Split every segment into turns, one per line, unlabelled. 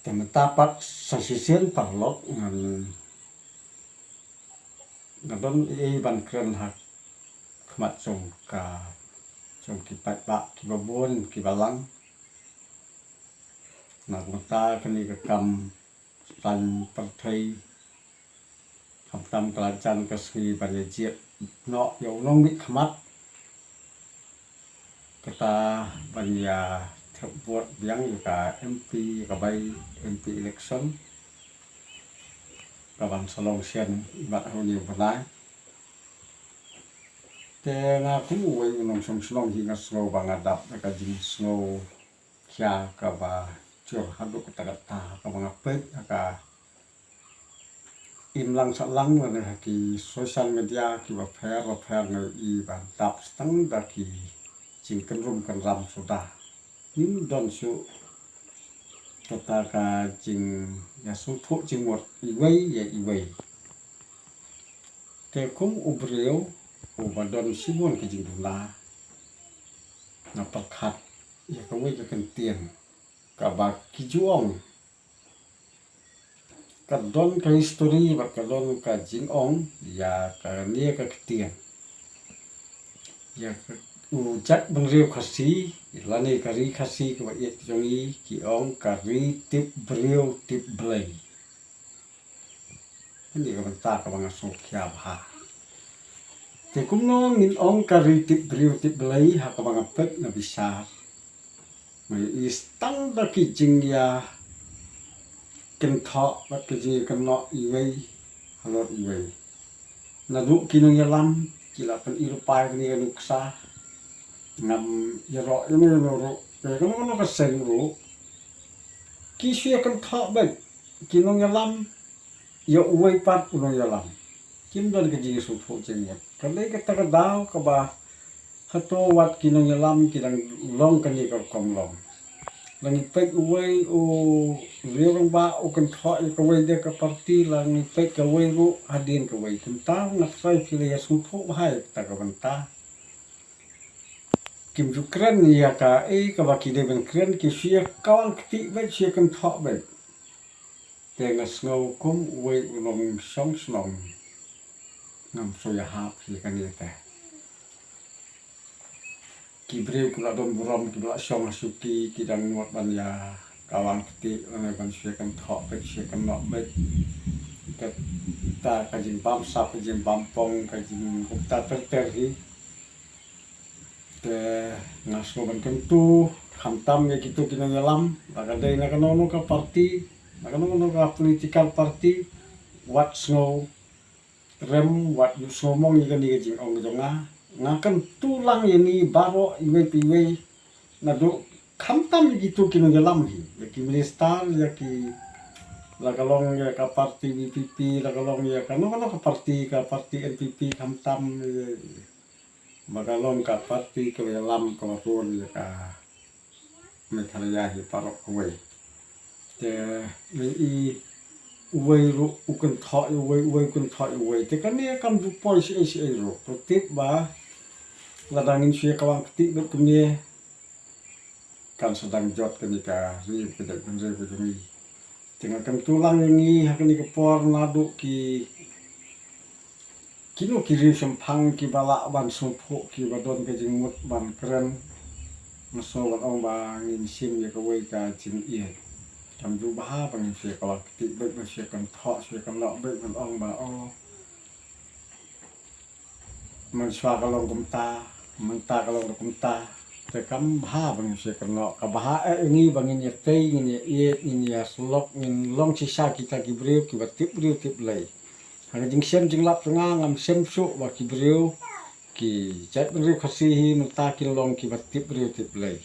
Temetapat sasisian parlok ngadon ban kren hak khmat som ki pat bak ki babon ki balang nak mata kini kam tan perthai kam tam kelajan kesri banyajiet no yo nong mi khmat kata banya buat biang ka MP ka bay MP election ka ban salong sian bat honi banai te nga ku wei nong som slong hi nga snow bangadap ka jing snow kya ka ba chur hadu ka ta ka banga pet ka im lang sa lang na ki social media ki ba fair nga I ban tap stang da ki jing kan rum kan ram sudah nim don su kata ka jing ya su phu jing một iwei te kum ubreu ubadon sibon ka jing la na pakhat ya ka wei ka kan tien ka ba ki juong ka don ka history ba ka don ka jing ong ya ka nia ka tien ya chat bang riu khasi lani kari khasi ka yet jongi ki ong kari tip briu tip blai ini ka banta ka bang so kya bha te kumno min ong kari tip briu tip blai ha ka bang pet na bisar mai istang da ki jing ya ken tho ba ki ji kan no iwei halot iwei na du kinong yalam kila pen irupai ni nuksa ngam yaro ini ro pe kono ka sen ro ki sia kan tha ba kinong yalam yo uwei pat uno yalam kim don ka ji su tho chen ya ka le ka ta ka daw ka ba hato wat kinong yalam kidang long kan ni ka kom long lang pek uwei o riang ba o kan tha ka wei de ka parti lang pek ka wei ro hadin ka wei kun ta na sai fili ya su tho hai ta ka banta kim ju kren ya ka ka ba ki de ben kren ki sia kawan kti ba sia kan tha ba te nga snow kum wei unom song snom ngam so ya ha phi kan ni ta ki breu kula don buram ki bla song suki ki dang nuat ban ya kawan kti ane ban sia kan tha ba sia kan no ba ka ta ka jin bam sa ka jin bam pong ka jin ta ter hi te ngasno ban kentu khamtam ya gitu kinang yalam baka dai na kanono ka party na kanono ka political party what snow rem what you somong ikan ni jing ong jonga ngakan tulang ini baro iwe piwe na do khamtam gitu kinang yalam hi ya ki minister ya ki lagalong ya ka party BPP lagalong ya kanono ka party NPP khamtam magalong ka parti ke dalam keluarga ya ka methalaya hi parok we te i we ru ukun tha we kun tha we te kan ne kam du poi si ro protip ba ladangin sia kawang kti bet kumne kan sedang jot kan ka ri pede kun re bujuni tinggal kan tulang ini hakni ke por nadu ki kino kiri sempang ki bala ban sumpu ki badon ke jingmut ban keren maso ban ong ba ngin sim ya ka wei ka jing ie kam ju ba bang sia ka wak ti bet ba sia kan tho sia kan lo bet ban ong ba o man swa ka long kum ta man ta ka long kum ta te kam ba bang sia kan lo ka ba ngi bang ni te ni ie ni ya slok ngin long sisa kita ki breu ki batip breu tip lei hang jing sem jing lap tengah ngam sem su wa ki breu ki chat breu khasi hi mata ki long ki batip breu tip lei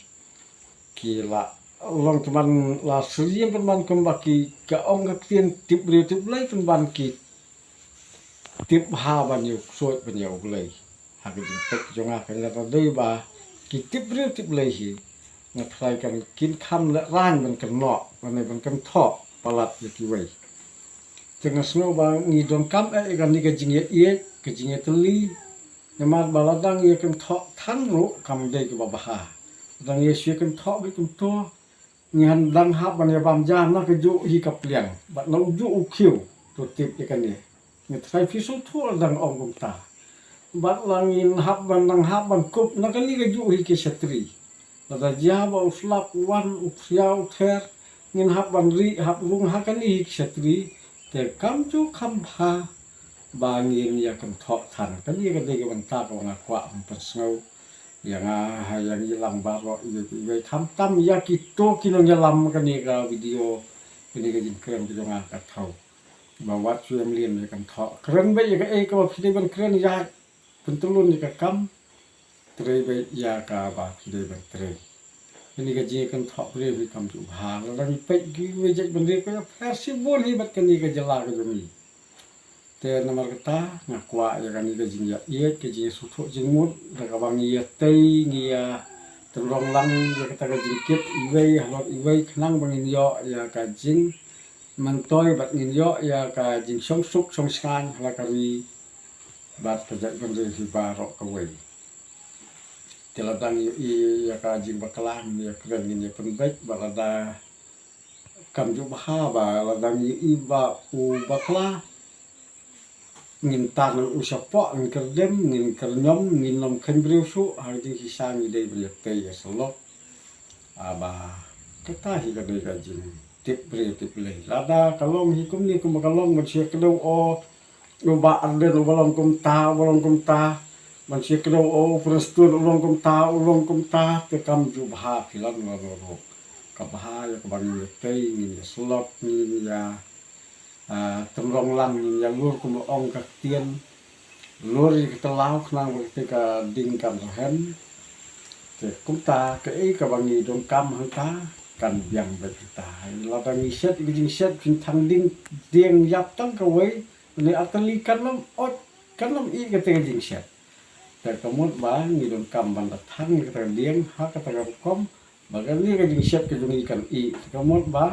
ki la long teman la sriem penban kum ba ki ka ong ka tien tip breu tip lei penban ki tip ha ban yu soi ban yu lei hang jing tek jonga ka la dei ba ki tip breu tip lei hi na thai kan kin kham la ran ban kan no ban kan tho palat ki wei tengah snow bang ni don kam kan ni ka jing ye ka jing teli namar baladang ye kan tho than ro kam dei ka baha dang ye sia kan tho bi kum to ngan dang hap ban ya bam jan na ke ju hi ka pliang ba no ju u khiu to tip ya kan ni ni trai fi su thol dang ong kum ta ba langin hap ban kup na kan ni ke ju hi ke shatri la da ja ba uslap wan upsiau ther ngin hap ban ri hap lung ha kan ni shatri te kam ju kham pha ba ngin ya kan tho than kan ni ka de ke ban ta ko nga kwa pan snau yang yang hilang baro itu tam ya kita kino nyelam kan ni ka video ini ka jin keren tu nga ka thau bawa suam lien kan tho keren ba ya ka ka phide ban keren ya pentulun ni ka kam tre ba ya ka ba phide ban tre ini ka jin kan tho pre bi kam ju ha la ni pe gi we jek ban re ka versi bon hi bat kan ni ka jela ka jumi te nomor kata ngakwa ya kan ni ka jin ya ye ke jin su tho jin mut da ka bang ya tei ngia terong lang ya kata ka jin kit iwei halot iwei khnang bang in yo ya ka jin man toy bat ngin yo ya ka jin song suk song skan hala ka ri bat ka jek ban re hi ba ro ka wei teladang ya ka jin bakalang ya kren ni pen baik balada kam ju ba ba ladang i ba u bakla ngin tan usapo ngin kerdem ngin kernyom ngin nom khen briu su har jing hisa ni dei bri te ya solo aba kata hi ka dei ka jin tip bri tip le lada kalong hi kum ni kum kalong man sia kedau o ba anden balong kum ta man sia kedau o prestun ulong kum ta te kam ju bha philan lo ro ka bha ya ka bang ni te ni solo ni ya temrong lang ya lur kum ong ka tien lur ki telau khnang ke ka ding kam hen te kum ta ke ka bangi dong kam hang ta kan biang be ta la ta mi set ki jing set pin thang ding yap tang ka wei ni atali kan nam ot kan nam i ka te jing set te kamut ba ni dong kam ban ta thang ka ta ding ha ka ta kom ba ka ni ka jing set ka jung i kan i kamut ba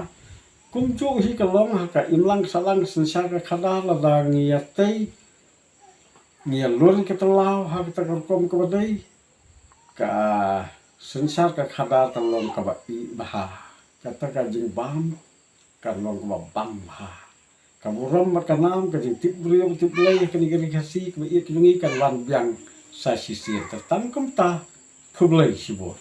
kum chu hi ka long ha ka imlang salang sensa ka khada la da ngia tei ngia lur ka telau ha ka kom ka badai ka sensa ka khada ta long ka ba i bah kata ka jing bam ka long ka bam ha ka buram ka nam ka jing tip brio tip lei ka ni ka si ka i ka ngi ka wan biang sa si si ta tam kum ta thublai si bo